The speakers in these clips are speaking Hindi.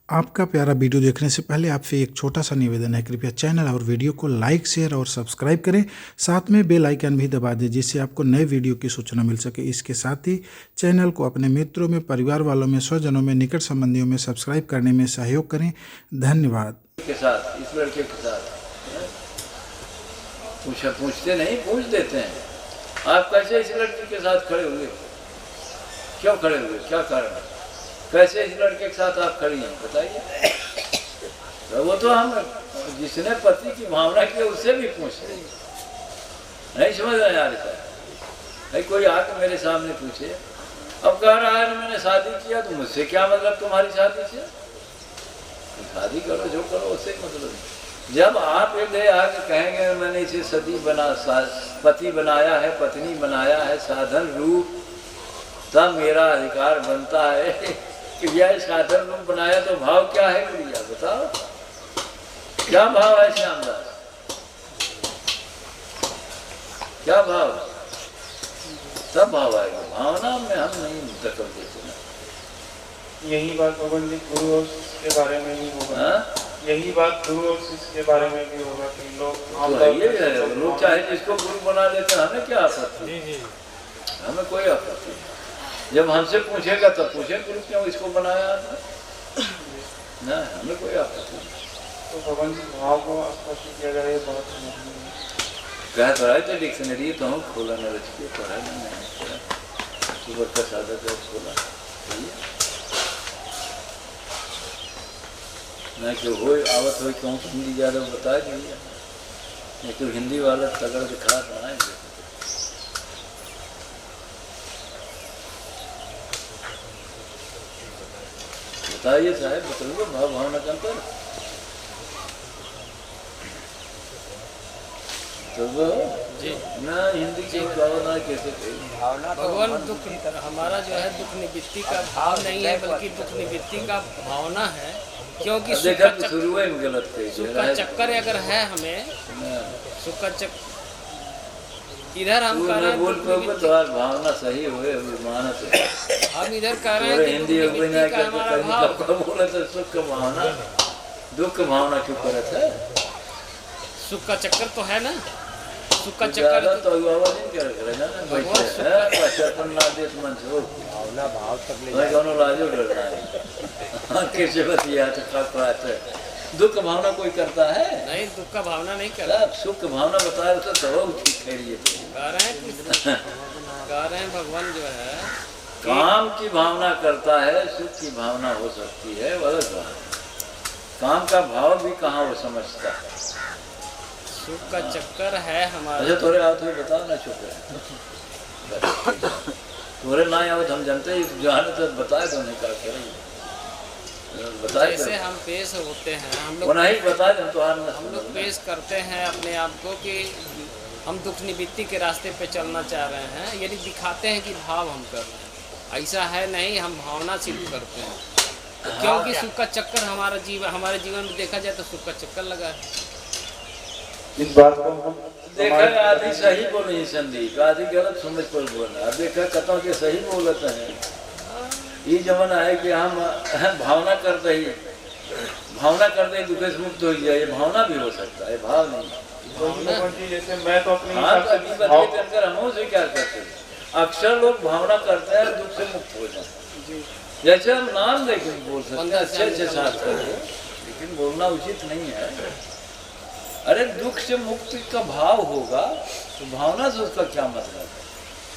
आपका प्यारा वीडियो देखने से पहले आपसे एक छोटा सा निवेदन है, कृपया चैनल और वीडियो को लाइक, शेयर और सब्सक्राइब करें। साथ में बेल आइकन भी दबा दें जिससे आपको नए वीडियो की सूचना मिल सके। इसके साथ ही चैनल को अपने मित्रों में, परिवार वालों में, स्वजनों में, निकट संबंधियों में सब्सक्राइब करने में सहयोग करें। धन्यवाद। के साथ, इस लड़के के साथ पूछते नहीं, पूछ देते हैं आप कैसे इस लड़के के साथ खड़े हुए, क्यों खड़े हुए, क्या कारण, कैसे इस लड़के के साथ आप खड़ी हैं बताइए। तो वो तो हम जिसने पति की भावना की उससे भी पूछते हैं, नहीं समझ रहे यार। भाई कोई आके मेरे सामने पूछे, अब कह रहा है मैंने शादी किया, तो मुझसे क्या मतलब तुम्हारी शादी से, शादी करो जो करो उससे मतलब नहीं। जब आप एक दे आके कहेंगे मैंने इसे पति बनाया है, पत्नी बनाया है, साधन रूप, तब मेरा अधिकार बनता है कि यह साधन रूप बनाया। तो भाव क्या है गुड़िया बताओ, क्या भाव है श्यामदास, क्या भाव, तब भाव आएगा। भावना में हम नहीं दखल देते ना। यही बात भगवान जी गुरु और शिष्य के बारे में भी होगा। यही बात गुरु और शिष्य के बारे में भी होगा कि लोग चाहे जिसको गुरु बना लेते हैं, हमें क्या आपत्ति, हमें कोई आपत्ति नहीं। जब हमसे पूछेगा तब पूछे गुरु क्यों इसको बनाया ना, हमें कोई आपत्ति नहीं। तो भगवान जी भाव को स्पष्ट किया जाए, बहुत कह तो रहे थे डिक्शनरी तो हम खोला न रच के पढ़ा नहीं, सुबह का सादा का खोला नहीं कि हो आवत हो क्यों हिंदी ज़्यादा बता दीजिए, नहीं तो हिंदी वाला तगड़ दिखा रहा है। बताइए साहब, बताइए भाव भावना का अंतर। तो जी ना हिंदी की भावना कैसे भावना, भगवान दुख हमारा जो है दुख निवृत्ति का भाव नहीं है, बल्कि दुख निवृत्ति का भावना है। क्योंकि सुख का चक्कर अगर है हमें, सुख का चक्कर इधर हम कह रहे हैं तो भावना सही हुए मानस है। हम इधर कह रहे हैं हिंदी हमारा भाव बोले तो सुख का भावना, दुख भावना क्यों करत है। सुख का चक्कर तो है ना, सुख का चक्कर तो आवाज नहीं कर रहे ना, बचपन ना देश मन से भावना भाव तक ले दोनों लाजो डर रहा है कैसे बतिया तो है। दुख भावना कोई करता है नहीं, दुख का भावना नहीं करता, सुख भावना बताए तो ठीक है। ये कह रहे हैं भगवान जो है काम की भावना करता है, सुख की भावना हो सकती है, गलत बात। काम का भाव भी कहाँ वो समझता है, सुख का चक्कर है हमारा। अच्छा थोड़े आओ तो बताओ ना, चुप है थोड़े ना आओ, हम जानते हैं जो आने तो बताए तो नहीं, क्या करेंगे बताए। जैसे हम पेश होते हैं, हम लोग पेश करते हैं अपने आप को कि हम दुख निवृत्ति के रास्ते पे चलना चाह रहे हैं, यदि दिखाते हैं कि भाव हम कर रहे हैं, ऐसा है नहीं, हम भावना सिद्ध करते हैं। क्योंकि सुख का चक्कर हमारे जीवन में देखा जाए तो सुख का चक्कर लगा है। इस बात को हम देखा आदि सही बोले संदीप, आदि गलत समझ पर बोला, देखा कतों के सही बोलते हैं। ये जमाना है कि हम भावना करते ही दुख से मुक्त हो जाए, ये भावना भी हो सकता है, भाव नहीं। जैसे मैं तो अपने हम स्वीकार करते हैं, अक्सर लोग भावना करते हैं दुख से मुक्त हो जाते हैं। जैसे हम नाम लेकिन बोल सकते हैं अच्छे साथ करके, लेकिन बोलना उचित नहीं है। अरे दुख से मुक्ति का भाव होगा तो भावना से उसका क्या मतलब है,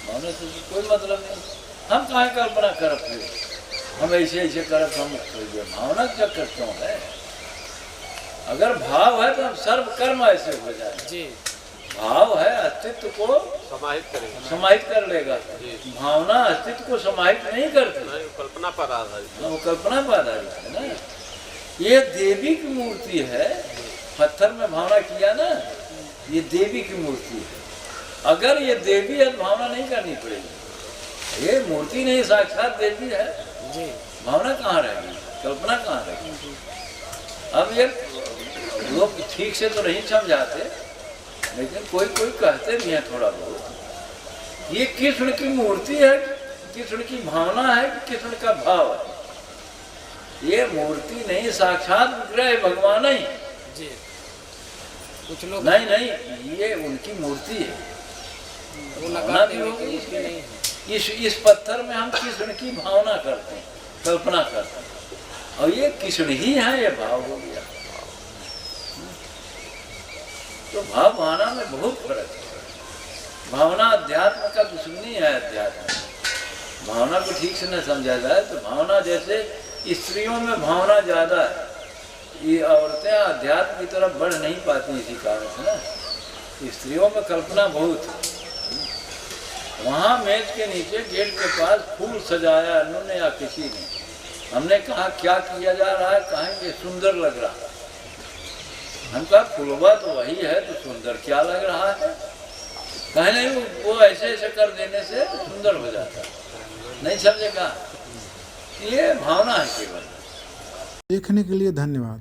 भावना से कोई मतलब नहीं। हम कहाँ कल्पना करप है, हम ऐसे करप हम मुक्त हो गए, भावना चक्कर क्यों है। अगर भाव है तो हम सर्व कर्म ऐसे हो जाए जी। भाव है अस्तित्व को समाहित कर लेगा, भावना अस्तित्व को समाहित नहीं करती, कल्पना पर आधारित, वो कल्पना पर आधारित है ना। ये देवी की मूर्ति है, पत्थर में भावना किया ना, ये देवी की मूर्ति है। अगर ये देवी है तो भावना नहीं करनी पड़ेगी, ये मूर्ति नहीं साक्षात देवी है जी, भावना कहाँ रहेगी, कल्पना कहाँ रहेगी। अब ये लोग ठीक से तो नहीं समझाते, लेकिन कोई कहते भी हैं थोड़ा बहुत, ये कृष्ण की मूर्ति है, कृष्ण की भावना है कि कृष्ण का भाव है। ये मूर्ति नहीं, साक्षात विग्रह है, भगवान ही। जी कुछ लोग नहीं नहीं, ये उनकी मूर्ति है। वो भावना नकार भी देंगे होगी। कि उसकी नहीं है। इस पत्थर में हम कृष्ण की भावना करते हैं, कल्पना करते हैं, और ये कृष्ण ही है, ये भाव हो गया। तो भाव भावना में बहुत फर्क है। भावना अध्यात्म का दुश्मनी है। अध्यात्म भावना को ठीक से न समझा जाए तो भावना, जैसे स्त्रियों में भावना ज़्यादा है, ये औरतें अध्यात्म की तरफ बढ़ नहीं पाती इसी कारण से ना। स्त्रियों में कल्पना बहुत है। वहाँ मेज के नीचे गेट के पास फूल सजाया उन्होंने या किसी ने, हमने कहा क्या किया जा रहा है, कहेंगे सुंदर लग रहा है। हम कहा फूलवा तो वही है, तो सुंदर क्या लग रहा है? कहे नहीं, वो ऐसे ऐसे कर देने से सुंदर हो जाता है। नहीं समझेगा, ये भावना है केवल। देखने के लिए धन्यवाद।